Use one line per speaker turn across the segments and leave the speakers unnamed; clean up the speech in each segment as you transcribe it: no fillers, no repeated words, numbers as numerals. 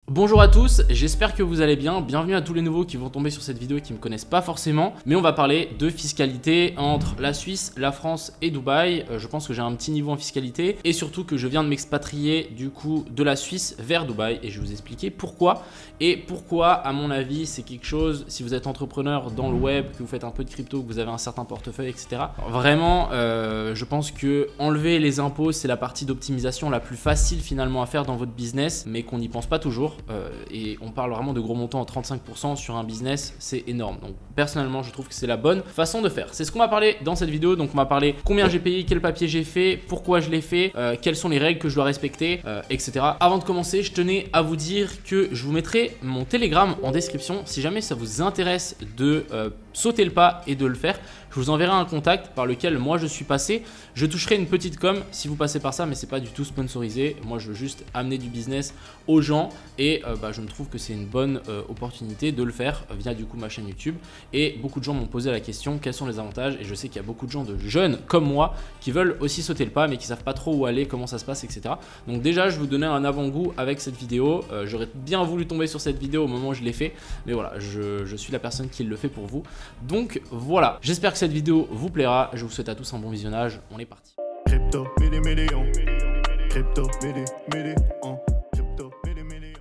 Bonjour à tous, j'espère que vous allez bien. Bienvenue à tous les nouveaux qui vont tomber sur cette vidéo et qui me connaissent pas forcément. Mais on va parler de fiscalité entre la Suisse, la France et Dubaï. Je pense que j'ai un petit niveau en fiscalité et surtout que je viens de m'expatrier du coup de la Suisse vers Dubaï et je vais vous expliquer pourquoi. Et pourquoi, à mon avis, c'est quelque chose, si vous êtes entrepreneur dans le web, que vous faites un peu de crypto, que vous avez un certain portefeuille, etc. Vraiment, je pense que enlever les impôts, c'est la partie d'optimisation la plus facile finalement à faire dans votre business, mais qu'on n'y pense pas toujours. Et on parle vraiment de gros montants en 35% sur un business, c'est énorme. Donc personnellement, je trouve que c'est la bonne façon de faire. C'est ce qu'on va parler dans cette vidéo. Donc on va parler combien j'ai payé, quel papier j'ai fait, pourquoi je l'ai fait, quelles sont les règles que je dois respecter, etc. Avant de commencer, je tenais à vous dire que je vous mettrai mon Telegram en description. Si jamais ça vous intéresse de sauter le pas et de le faire, je vous enverrai un contact par lequel moi je suis passé. Je toucherai une petite com si vous passez par ça, mais c'est pas du tout sponsorisé. Moi je veux juste amener du business aux gens et je me trouve que c'est une bonne opportunité de le faire via du coup ma chaîne YouTube. Et beaucoup de gens m'ont posé la question quels sont les avantages, et je sais qu'il y a beaucoup de gens de jeunes comme moi qui veulent aussi sauter le pas mais qui savent pas trop où aller, comment ça se passe, etc. Donc déjà je vais vous donner un avant-goût avec cette vidéo. J'aurais bien voulu tomber sur cette vidéo au moment où je l'ai fait, mais voilà, je suis la personne qui le fait pour vous. Donc voilà, j'espère que cette vidéo vous plaira. Je vous souhaite à tous un bon visionnage. On est parti. Crypto, million. Crypto, million. Crypto, million.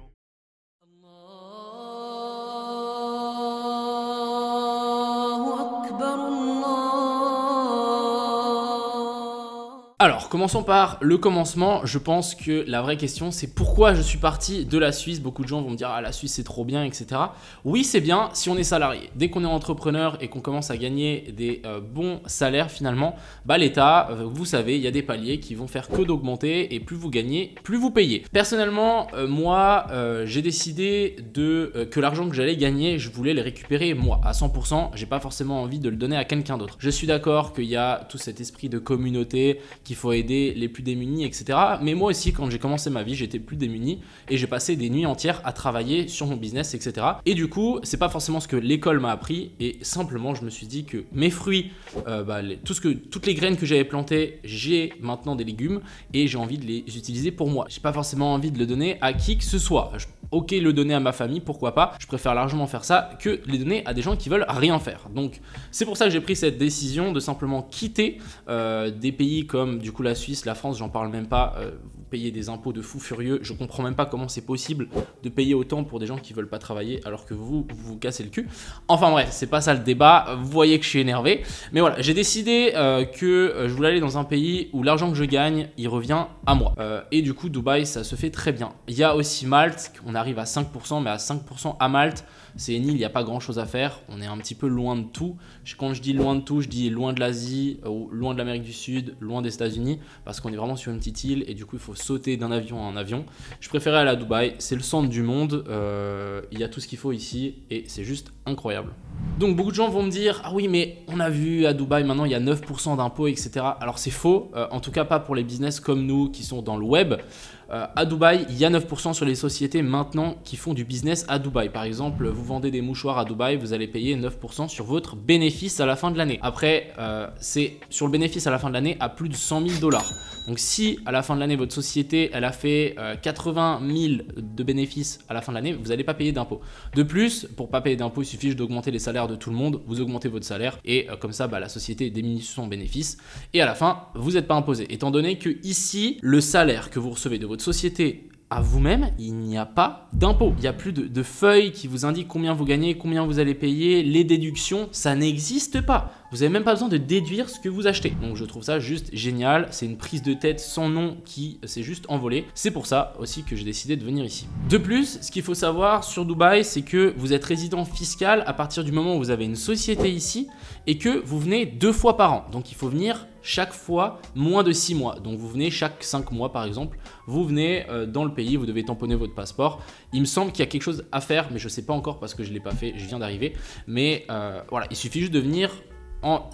Alors, commençons par le commencement. Je pense que la vraie question, c'est pourquoi je suis parti de la Suisse. Beaucoup de gens vont me dire « Ah, la Suisse, c'est trop bien, etc. » Oui, c'est bien si on est salarié. Dès qu'on est entrepreneur et qu'on commence à gagner des bons salaires, finalement, l'État, vous savez, il y a des paliers qui vont faire que d'augmenter et plus vous gagnez, plus vous payez. Personnellement, moi, j'ai décidé que l'argent que j'allais gagner, je voulais le récupérer moi, à 100%. J'ai pas forcément envie de le donner à quelqu'un d'autre. Je suis d'accord qu'il y a tout cet esprit de communauté, qu'il faut aider les plus démunis, etc. Mais moi aussi, quand j'ai commencé ma vie, j'étais plus démuni et j'ai passé des nuits entières à travailler sur mon business, etc. Et du coup, c'est pas forcément ce que l'école m'a appris et simplement, je me suis dit que mes fruits, toutes les graines que j'avais plantées, j'ai maintenant des légumes et j'ai envie de les utiliser pour moi. J'ai pas forcément envie de le donner à qui que ce soit. Ok, le donner à ma famille, pourquoi pas. Je préfère largement faire ça que les donner à des gens qui veulent rien faire. Donc, c'est pour ça que j'ai pris cette décision de simplement quitter des pays comme du coup la Suisse, la France, j'en parle même pas. Vous payez des impôts de fou furieux. Je comprends même pas comment c'est possible de payer autant pour des gens qui veulent pas travailler alors que vous cassez le cul. Enfin bref, c'est pas ça le débat. Vous voyez que je suis énervé. Mais voilà, j'ai décidé que je voulais aller dans un pays où l'argent que je gagne, il revient à moi. Et du coup, Dubaï, ça se fait très bien. Il y a aussi Malte, on arrive à 5%, mais à 5% à Malte, c'est une île, il n'y a pas grand chose à faire. On est un petit peu loin de tout. Quand je dis loin de tout, je dis loin de l'Asie, loin de l'Amérique du Sud, loin des États-Unis, parce qu'on est vraiment sur une petite île et du coup, il faut sauter d'un avion à un avion. Je préférais aller à Dubaï, c'est le centre du monde. Il y a tout ce qu'il faut ici et c'est juste incroyable. Donc beaucoup de gens vont me dire « Ah oui, mais on a vu à Dubaï, maintenant il y a 9% d'impôts, etc. » Alors c'est faux, en tout cas pas pour les business comme nous qui sont dans le web. À Dubaï, il y a 9% sur les sociétés maintenant qui font du business à Dubaï. Par exemple, vous vendez des mouchoirs à Dubaï, vous allez payer 9% sur votre bénéfice à la fin de l'année. Après, c'est sur le bénéfice à la fin de l'année à plus de 100 000 $. Donc si à la fin de l'année, votre société, elle a fait 80 000 de bénéfices à la fin de l'année, vous n'allez pas payer d'impôts. De plus, pour pas payer d'impôts, il suffit d'augmenter les salaires de tout le monde, vous augmentez votre salaire et comme ça, la société diminue son bénéfice et à la fin, vous n'êtes pas imposé. Étant donné que ici, le salaire que vous recevez de votre société à vous-même, il n'y a pas d'impôt. Il n'y a plus de feuilles qui vous indiquent combien vous gagnez, combien vous allez payer, les déductions, ça n'existe pas. Vous n'avez même pas besoin de déduire ce que vous achetez. Donc je trouve ça juste génial. C'est une prise de tête sans nom qui s'est juste envolée. C'est pour ça aussi que j'ai décidé de venir ici. De plus, ce qu'il faut savoir sur Dubaï, c'est que vous êtes résident fiscal à partir du moment où vous avez une société ici et que vous venez 2 fois par an. Donc il faut venir chaque fois moins de 6 mois. Donc vous venez chaque 5 mois par exemple. Vous venez dans le pays, vous devez tamponner votre passeport. Il me semble qu'il y a quelque chose à faire, mais je ne sais pas encore parce que je ne l'ai pas fait, je viens d'arriver. Mais voilà, il suffit juste de venir en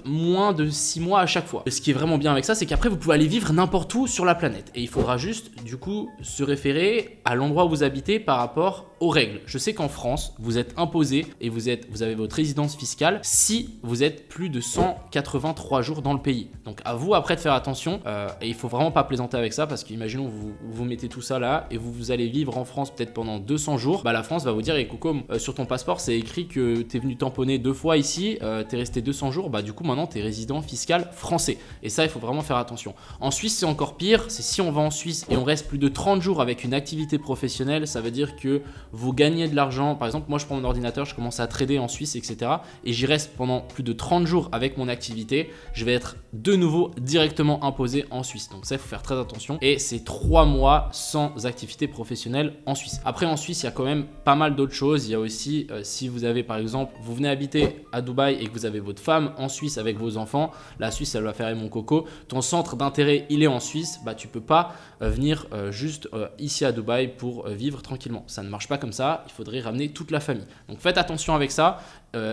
moins de 6 mois à chaque fois. Ce qui est vraiment bien avec ça, c'est qu'après vous pouvez aller vivre n'importe où sur la planète et il faudra juste du coup se référer à l'endroit où vous habitez par rapport aux règles. Je sais qu'en France, vous êtes imposé et vous avez votre résidence fiscale si vous êtes plus de 183 jours dans le pays. Donc à vous après de faire attention et il faut vraiment pas plaisanter avec ça parce qu'imaginons vous mettez tout ça là et vous allez vivre en France peut-être pendant 200 jours. Bah la France va vous dire, et Coco, sur ton passeport c'est écrit que tu es venu tamponner 2 fois ici, tu es resté 200 jours, bah du coup maintenant tu es résident fiscal français. Et ça il faut vraiment faire attention. En Suisse c'est encore pire, c'est si on va en Suisse et on reste plus de 30 jours avec une activité professionnelle, ça veut dire que vous gagnez de l'argent. Par exemple, moi je prends mon ordinateur, je commence à trader en Suisse, etc. Et j'y reste pendant plus de 30 jours avec mon activité. Je vais être de nouveau directement imposé en Suisse. Donc ça, il faut faire très attention. Et c'est 3 mois sans activité professionnelle en Suisse. Après, en Suisse, il y a quand même pas mal d'autres choses. Il y a aussi, si vous avez par exemple, vous venez habiter à Dubaï et que vous avez votre femme en Suisse avec vos enfants, la Suisse, elle va faire mon coco. Ton centre d'intérêt, il est en Suisse. Bah, tu peux pas venir juste ici à Dubaï pour vivre tranquillement. Ça ne marche pas comme ça, il faudrait ramener toute la famille. Donc faites attention avec ça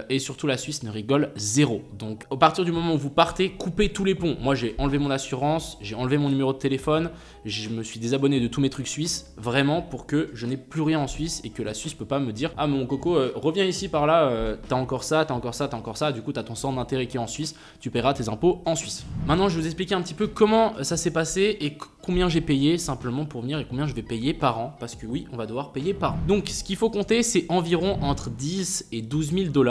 et surtout la Suisse ne rigole zéro. Donc à partir du moment où vous partez, coupez tous les ponts. Moi j'ai enlevé mon assurance, j'ai enlevé mon numéro de téléphone, je me suis désabonné de tous mes trucs suisses, vraiment pour que je n'ai plus rien en Suisse et que la Suisse peut pas me dire ah mon coco reviens ici par là, t'as encore ça, t'as encore ça, t'as encore ça, du coup t'as ton centre d'intérêt qui est en Suisse, tu paieras tes impôts en Suisse. Maintenant je vais vous expliquer un petit peu comment ça s'est passé et combien j'ai payé simplement pour venir et combien je vais payer par an parce que oui on va devoir payer par an. Donc ce qu'il faut compter c'est environ entre 10 et 12 000 $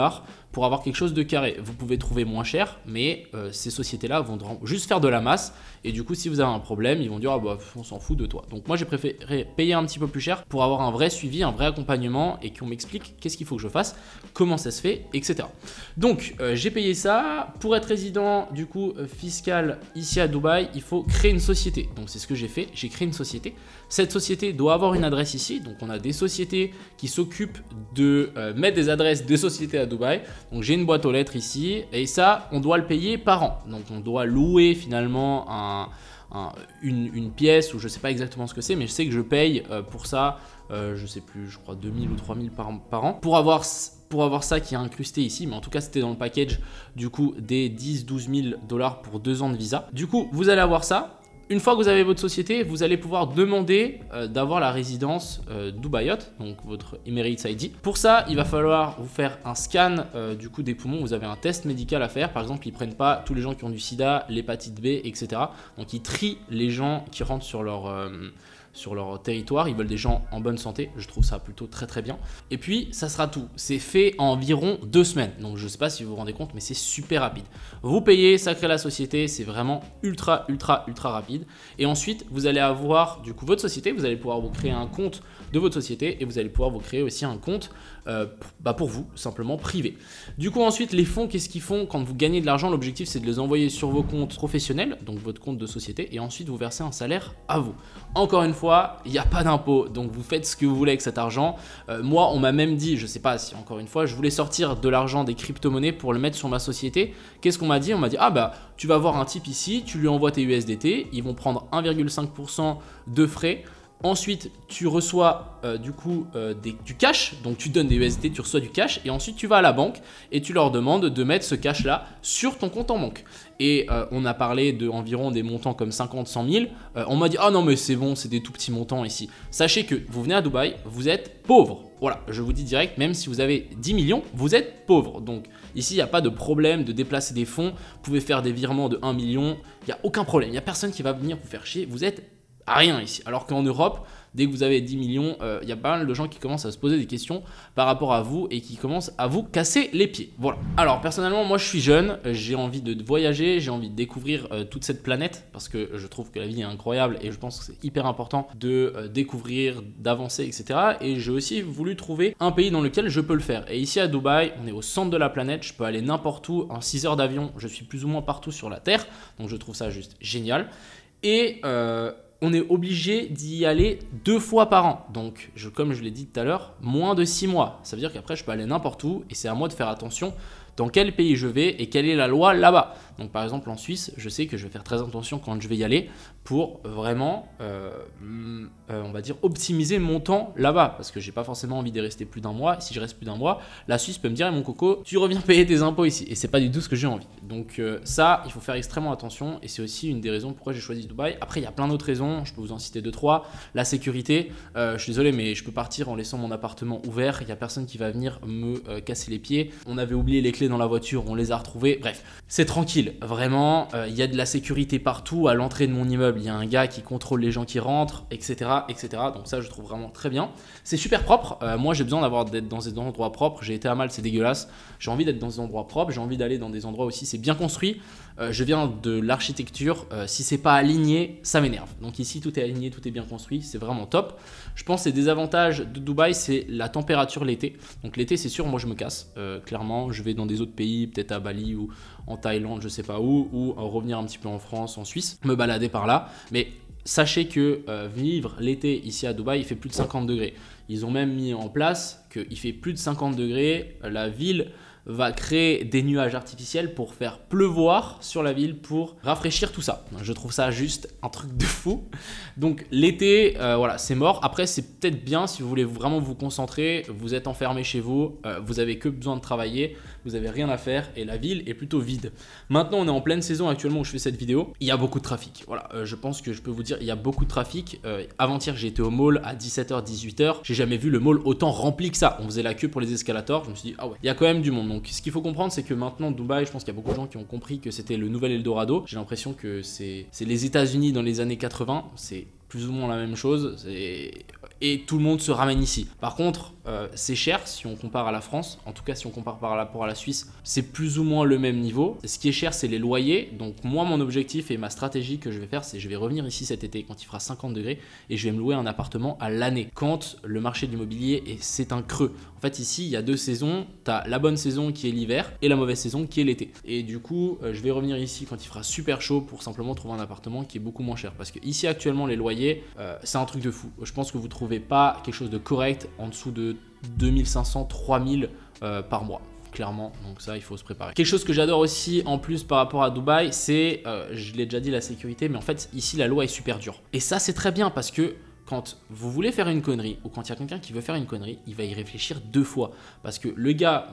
pour avoir quelque chose de carré. Vous pouvez trouver moins cher, mais ces sociétés-là vont juste faire de la masse. Et du coup, si vous avez un problème, ils vont dire ah bah, on s'en fout de toi. Donc moi, j'ai préféré payer un petit peu plus cher pour avoir un vrai suivi, un vrai accompagnement et qu'on m'explique qu'est-ce qu'il faut que je fasse, comment ça se fait, etc. Donc j'ai payé ça. Pour être résident du coup fiscal ici à Dubaï, il faut créer une société. Donc c'est ce que j'ai fait. J'ai créé une société. Cette société doit avoir une adresse ici. Donc on a des sociétés qui s'occupent de mettre des adresses de sociétés à Dubaï. Donc j'ai une boîte aux lettres ici et ça on doit le payer par an. Donc on doit louer finalement une pièce ou je sais pas exactement ce que c'est, mais je sais que je paye pour ça, je sais plus, je crois 2000 ou 3000 par an pour avoir ça qui est incrusté ici, mais en tout cas c'était dans le package du coup des 10-12 000 $ pour 2 ans de visa. Du coup vous allez avoir ça. Une fois que vous avez votre société, vous allez pouvoir demander d'avoir la résidence Dubaïot, donc votre Emirates ID. Pour ça, il va falloir vous faire un scan du coup des poumons. Vous avez un test médical à faire. Par exemple, ils ne prennent pas tous les gens qui ont du sida, l'hépatite B, etc. Donc, ils trient les gens qui rentrent sur leur territoire, ils veulent des gens en bonne santé, je trouve ça plutôt très très bien. Et puis ça sera tout, c'est fait en environ 2 semaines, donc je sais pas si vous vous rendez compte mais c'est super rapide. Vous payez, ça crée la société, c'est vraiment ultra rapide. Et ensuite vous allez avoir du coup votre société, vous allez pouvoir vous créer un compte de votre société et vous allez pouvoir vous créer aussi un compte pour vous, simplement privé. Du coup ensuite les fonds, qu'est-ce qu'ils font quand vous gagnez de l'argent? L'objectif c'est de les envoyer sur vos comptes professionnels, donc votre compte de société, et ensuite vous versez un salaire à vous. Encore une fois, il n'y a pas d'impôt, donc vous faites ce que vous voulez avec cet argent. Moi, on m'a même dit, je sais pas si encore une fois, je voulais sortir de l'argent des crypto-monnaies pour le mettre sur ma société. Qu'est-ce qu'on m'a dit? On m'a dit, ah bah, tu vas voir un type ici, tu lui envoies tes USDT, ils vont prendre 1,5% de frais. Ensuite, tu reçois du cash, donc tu donnes des USDT, tu reçois du cash et ensuite tu vas à la banque et tu leur demandes de mettre ce cash-là sur ton compte en banque. Et on a parlé d'environ des montants comme 50-100 000. On m'a dit « Ah non mais c'est bon, c'est des tout petits montants ici ». Sachez que vous venez à Dubaï, vous êtes pauvre. Voilà, je vous dis direct, même si vous avez 10 millions, vous êtes pauvre. Donc ici, il n'y a pas de problème de déplacer des fonds. Vous pouvez faire des virements de 1 million, il n'y a aucun problème. Il n'y a personne qui va venir vous faire chier, vous êtes à rien ici. Alors qu'en Europe, dès que vous avez 10 millions, il y a pas mal de gens qui commencent à se poser des questions par rapport à vous et qui commencent à vous casser les pieds. Voilà. Alors personnellement, moi je suis jeune, j'ai envie de voyager, j'ai envie de découvrir toute cette planète parce que je trouve que la vie est incroyable et je pense que c'est hyper important de découvrir, d'avancer, etc. Et j'ai aussi voulu trouver un pays dans lequel je peux le faire. Et ici à Dubaï, on est au centre de la planète, je peux aller n'importe où, en 6 heures d'avion, je suis plus ou moins partout sur la Terre. Donc je trouve ça juste génial. Et on est obligé d'y aller 2 fois par an. Donc, comme je l'ai dit tout à l'heure, moins de 6 mois. Ça veut dire qu'après, je peux aller n'importe où et c'est à moi de faire attention dans quel pays je vais et quelle est la loi là-bas. Donc par exemple en Suisse, je sais que je vais faire très attention quand je vais y aller pour vraiment, on va dire, optimiser mon temps là-bas, parce que j'ai pas forcément envie de rester plus d'un mois. Si je reste plus d'un mois, la Suisse peut me dire, mon coco, tu reviens payer tes impôts ici, et c'est pas du tout ce que j'ai envie. Donc ça, il faut faire extrêmement attention, et c'est aussi une des raisons pourquoi j'ai choisi Dubaï. Après, il y a plein d'autres raisons, je peux vous en citer 2-3. La sécurité, je suis désolé, mais je peux partir en laissant mon appartement ouvert, il y a personne qui va venir me casser les pieds. On avait oublié les clés dans la voiture, on les a retrouvées. Bref, c'est tranquille, vraiment. Il y a de la sécurité partout. À l'entrée de mon immeuble, il y a un gars qui contrôle les gens qui rentrent, etc., etc. Donc ça, je trouve vraiment très bien. C'est super propre. Moi, j'ai besoin d'être dans des endroits propres. J'ai été à Malte, c'est dégueulasse. J'ai envie d'être dans des endroits propres. J'ai envie d'aller dans des endroits aussi, c'est bien construit. Je viens de l'architecture. Si c'est pas aligné, ça m'énerve. Donc ici, tout est aligné, tout est bien construit. C'est vraiment top. Je pense que les désavantages de Dubaï, c'est la température l'été. Donc l'été, c'est sûr, moi je me casse. Clairement, je vais dans des autres pays, peut-être à Bali ou en Thaïlande, je sais pas où, ou revenir un petit peu en France, en Suisse, me balader par là. Mais sachez que vivre l'été ici à Dubaï, il fait plus de 50 degrés. Ils ont même mis en place qu'il fait plus de 50 degrés. La ville va créer des nuages artificiels pour faire pleuvoir sur la ville, pour rafraîchir tout ça. Je trouve ça juste un truc de fou. Donc l'été, voilà, c'est mort. Après, c'est peut-être bien si vous voulez vraiment vous concentrer, vous êtes enfermé chez vous, vous avez que besoin de travailler, vous n'avez rien à faire et la ville est plutôt vide. Maintenant, on est en pleine saison actuellement où je fais cette vidéo. Il y a beaucoup de trafic. Voilà, je pense que je peux vous dire, il y a beaucoup de trafic. Avant-hier, j'ai été au mall à 17h, 18h. J'ai jamais vu le mall autant rempli que ça. On faisait la queue pour les escalators. Je me suis dit, ah ouais, il y a quand même du monde. Donc ce qu'il faut comprendre, c'est que maintenant Dubaï, je pense qu'il y a beaucoup de gens qui ont compris que c'était le nouvel Eldorado. J'ai l'impression que c'est les États-Unis dans les années 80, c'est plus ou moins la même chose, et tout le monde se ramène ici. Par contre, c'est cher si on compare à la France, en tout cas si on compare par rapport à la Suisse, c'est plus ou moins le même niveau. Ce qui est cher, c'est les loyers. Donc moi, mon objectif et ma stratégie que je vais faire, c'est je vais revenir ici cet été quand il fera 50 degrés et je vais me louer un appartement à l'année, quand le marché de l'immobilier, c'est un creux. En fait, ici, il y a deux saisons. Tu as la bonne saison qui est l'hiver et la mauvaise saison qui est l'été. Et du coup, je vais revenir ici quand il fera super chaud pour simplement trouver un appartement qui est beaucoup moins cher. Parce que ici, actuellement, les loyers, c'est un truc de fou. Je pense que vous ne trouvez pas quelque chose de correct en dessous de 2500, 3000 par mois. Clairement, donc ça, il faut se préparer. Quelque chose que j'adore aussi en plus par rapport à Dubaï, c'est, je l'ai déjà dit, la sécurité, mais en fait, ici, la loi est super dure. Et ça, c'est très bien parce que quand vous voulez faire une connerie, ou quand il y a quelqu'un qui veut faire une connerie, il va y réfléchir deux fois. Parce que le gars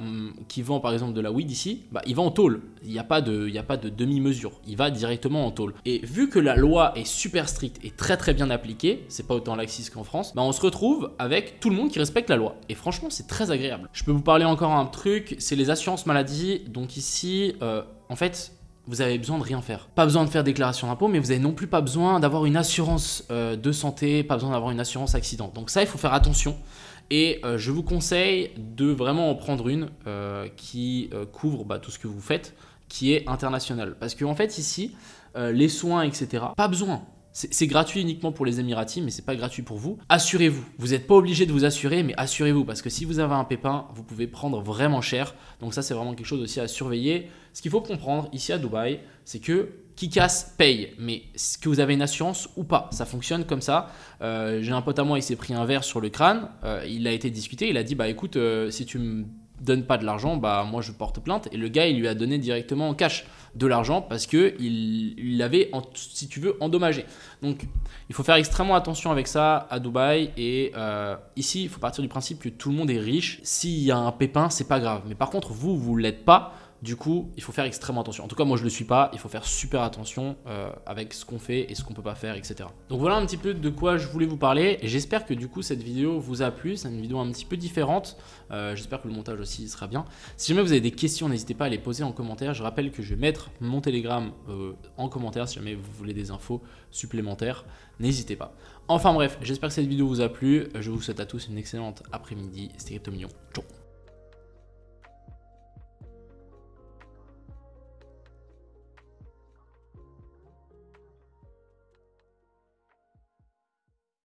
qui vend par exemple de la weed ici, bah, il va en tôle. Il n'y a pas de demi-mesure. Il va directement en tôle. Et vu que la loi est super stricte et très très bien appliquée, c'est pas autant laxiste qu'en France, bah, on se retrouve avec tout le monde qui respecte la loi. Et franchement, c'est très agréable. Je peux vous parler encore un truc, c'est les assurances maladie. Donc ici, en fait, vous avez besoin de rien faire. Pas besoin de faire déclaration d'impôt, mais vous n'avez non plus pas besoin d'avoir une assurance de santé, pas besoin d'avoir une assurance accident. Donc ça, il faut faire attention. Et je vous conseille de vraiment en prendre une qui couvre tout ce que vous faites, qui est internationale. Parce qu'en fait, ici, les soins, etc., pas besoin. C'est gratuit uniquement pour les Émiratis, mais c'est pas gratuit pour vous. Assurez-vous. Vous n'êtes pas obligé de vous assurer, mais assurez-vous parce que si vous avez un pépin, vous pouvez prendre vraiment cher. Donc ça, c'est vraiment quelque chose aussi à surveiller. Ce qu'il faut comprendre ici à Dubaï, c'est que qui casse paye, mais est-ce que vous avez une assurance ou pas? Ça fonctionne comme ça. J'ai un pote à moi, il s'est pris un verre sur le crâne. Il a été discuté. Il a dit, bah écoute, si tu me donne pas de l'argent, bah moi je porte plainte. Et le gars, il lui a donné directement en cash de l'argent parce que il l'avait, si tu veux, endommagé. Donc il faut faire extrêmement attention avec ça à Dubaï. Et ici, il faut partir du principe que tout le monde est riche. S'il y a un pépin, c'est pas grave. Mais par contre, vous l'êtes pas. Du coup, il faut faire extrêmement attention. En tout cas, moi, je ne le suis pas. Il faut faire super attention avec ce qu'on fait et ce qu'on ne peut pas faire, etc. Donc voilà un petit peu de quoi je voulais vous parler. Et j'espère que du coup, cette vidéo vous a plu. C'est une vidéo un petit peu différente. J'espère que le montage aussi sera bien. Si jamais vous avez des questions, n'hésitez pas à les poser en commentaire. Je rappelle que je vais mettre mon Telegram en commentaire si jamais vous voulez des infos supplémentaires. N'hésitez pas. Enfin bref, j'espère que cette vidéo vous a plu. Je vous souhaite à tous une excellente après-midi. C'était Crypto Million. Ciao.